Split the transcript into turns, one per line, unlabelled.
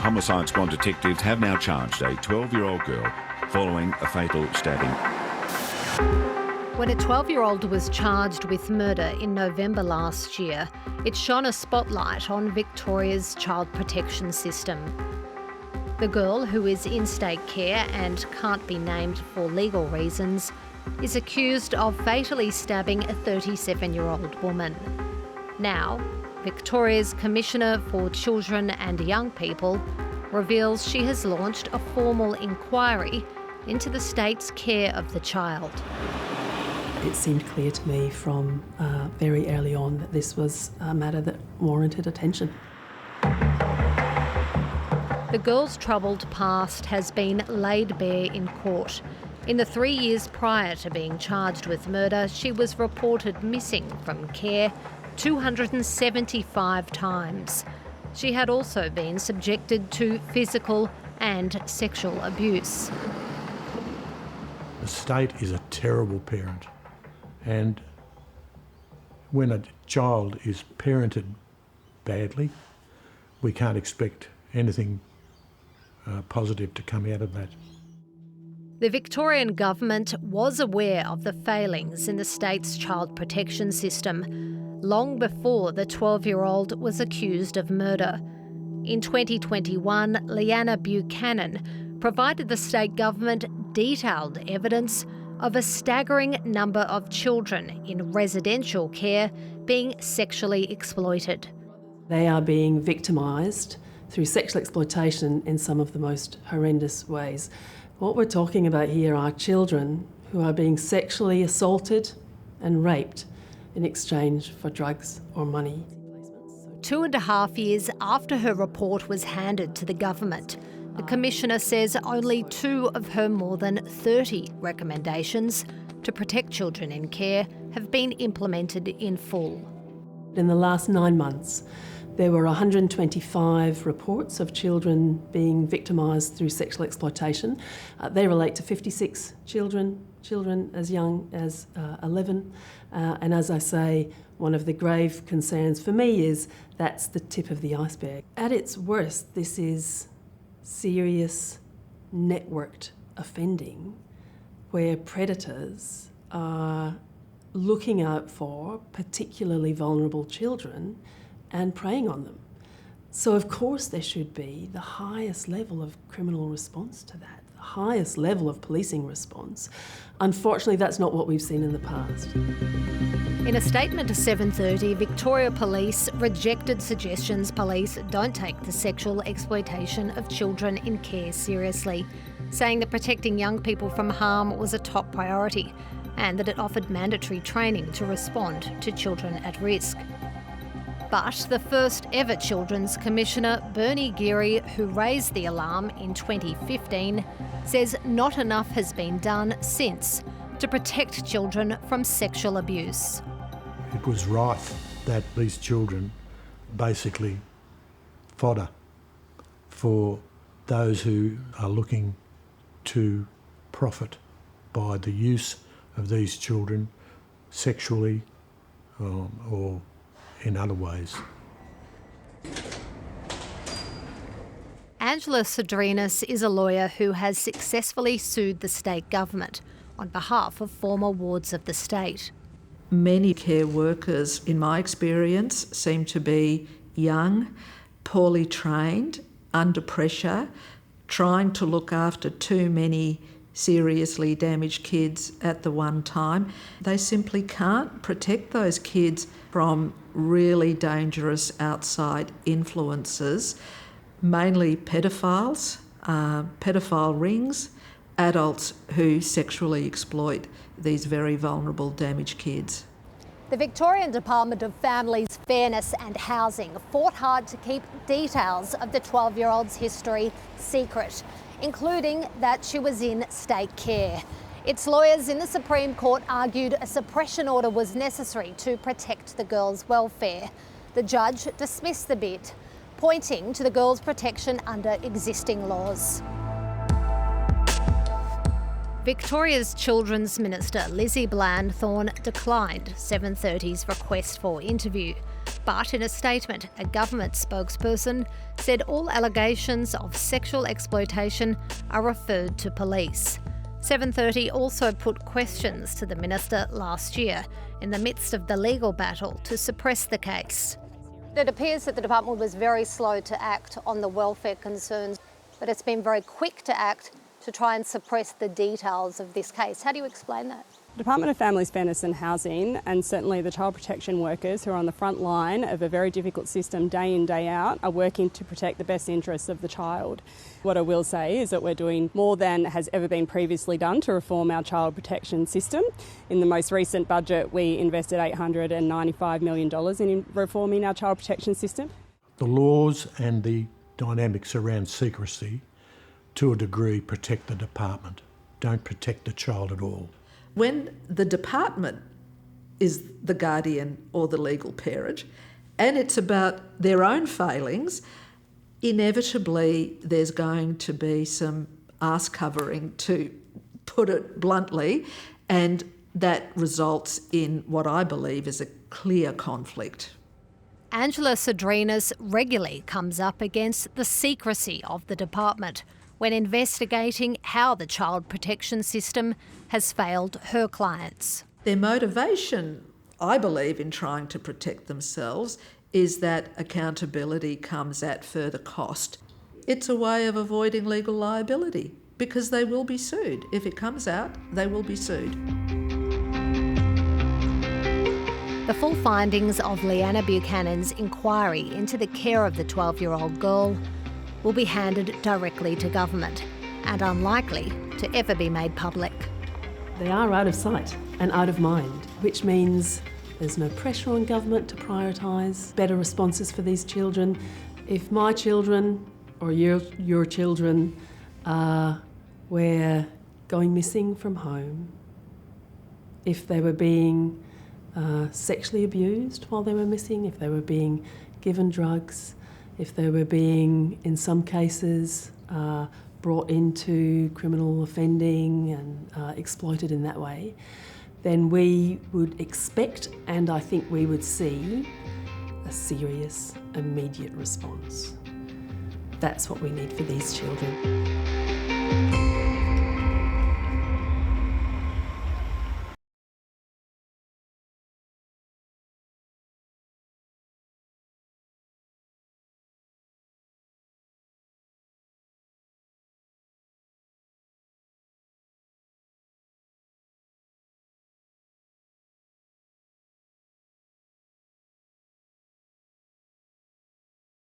homicide squad detectives have now charged a 12-year-old girl following a fatal stabbing.
When a 12-year-old was charged with murder in November last year, it shone a spotlight on Victoria's child protection system. The girl, who is in state care and can't be named for legal reasons, is accused of fatally stabbing a 37-year-old woman. Now, Victoria's Commissioner for Children and Young People reveals she has launched a formal inquiry into the state's care of the child.
It seemed clear to me from very early on that this was a matter that warranted attention.
The girl's troubled past has been laid bare in court. In the 3 years prior to being charged with murder, she was reported missing from care 275 times. She had also been subjected to physical and sexual abuse.
The state is a terrible parent, and when a child is parented badly, we can't expect anything positive to come out of that.
The Victorian government was aware of the failings in the state's child protection system long before the 12-year-old was accused of murder. In 2021, Rhiana Buchanan provided the state government detailed evidence of a staggering number of children in residential care being sexually exploited.
They are being victimised through sexual exploitation in some of the most horrendous ways. What we're talking about here are children who are being sexually assaulted and raped in exchange for drugs or money.
2.5 years after her report was handed to the government, the Commissioner says only 2 of her more than 30 recommendations to protect children in care have been implemented in full.
In the last 9 months, there were 125 reports of children being victimised through sexual exploitation. They relate to 56 children as young as 11. And as I say, one of the grave concerns for me is that's the tip of the iceberg. At its worst, this is serious networked offending where predators are looking out for particularly vulnerable children and preying on them. So of course there should be the highest level of criminal response to that, the highest level of policing response. Unfortunately, that's not what we've seen in the past.
In a statement to 7:30, Victoria Police rejected suggestions police don't take the sexual exploitation of children in care seriously, saying that protecting young people from harm was a top priority and that it offered mandatory training to respond to children at risk. But the first ever Children's Commissioner, Bernie Geary, who raised the alarm in 2015, says not enough has been done since to protect children from sexual abuse.
It was rife that these children basically fodder for those who are looking to profit by the use of these children sexually or in other ways.
Angela Sodrinas is a lawyer who has successfully sued the state government on behalf of former wards of the state.
Many care workers, in my experience, seem to be young, poorly trained, under pressure, trying to look after too many seriously damaged kids at the one time. They simply can't protect those kids from really dangerous outside influences, mainly pedophiles, pedophile rings, adults who sexually exploit these very vulnerable, damaged kids.
The Victorian Department of Families, Fairness and Housing fought hard to keep details of the 12-year-old's history secret, including that she was in state care. Its lawyers in the Supreme Court argued a suppression order was necessary to protect the girl's welfare. The judge dismissed the bid, pointing to the girl's protection under existing laws. Victoria's Children's Minister Lizzie Blandthorne declined 7:30's request for interview. But in a statement, a government spokesperson said all allegations of sexual exploitation are referred to police. 730 also put questions to the minister last year in the midst of the legal battle to suppress the case. It appears that the department was very slow to act on the welfare concerns, but it's been very quick to act to try and suppress the details of this case. How do you explain that?
Department of Families, Fairness and Housing, and certainly the child protection workers who are on the front line of a very difficult system day in, day out, are working to protect the best interests of the child. What I will say is that we're doing more than has ever been previously done to reform our child protection system. In the most recent budget, we invested $895 million in reforming our child protection system.
The laws and the dynamics around secrecy, to a degree, protect the department, don't protect the child at all.
When the department is the guardian or the legal parent, and it's about their own failings, inevitably there's going to be some arse covering, to put it bluntly, and that results in what I believe is a clear conflict.
Angela Sodrinas regularly comes up against the secrecy of the department when investigating how the child protection system has failed her clients.
Their motivation, I believe, in trying to protect themselves is that accountability comes at further cost. It's a way of avoiding legal liability because they will be sued. If it comes out, they will be sued.
The full findings of Rhiana Buchanan's inquiry into the care of the 12-year-old girl will be handed directly to government and unlikely to ever be made public.
They are out of sight and out of mind, which means there's no pressure on government to prioritise better responses for these children. If my children or your children were going missing from home, if they were being sexually abused while they were missing, if they were being given drugs, if they were being, in some cases, brought into criminal offending and exploited in that way, then we would expect, and I think we would see, a serious, immediate response. That's what we need for these children.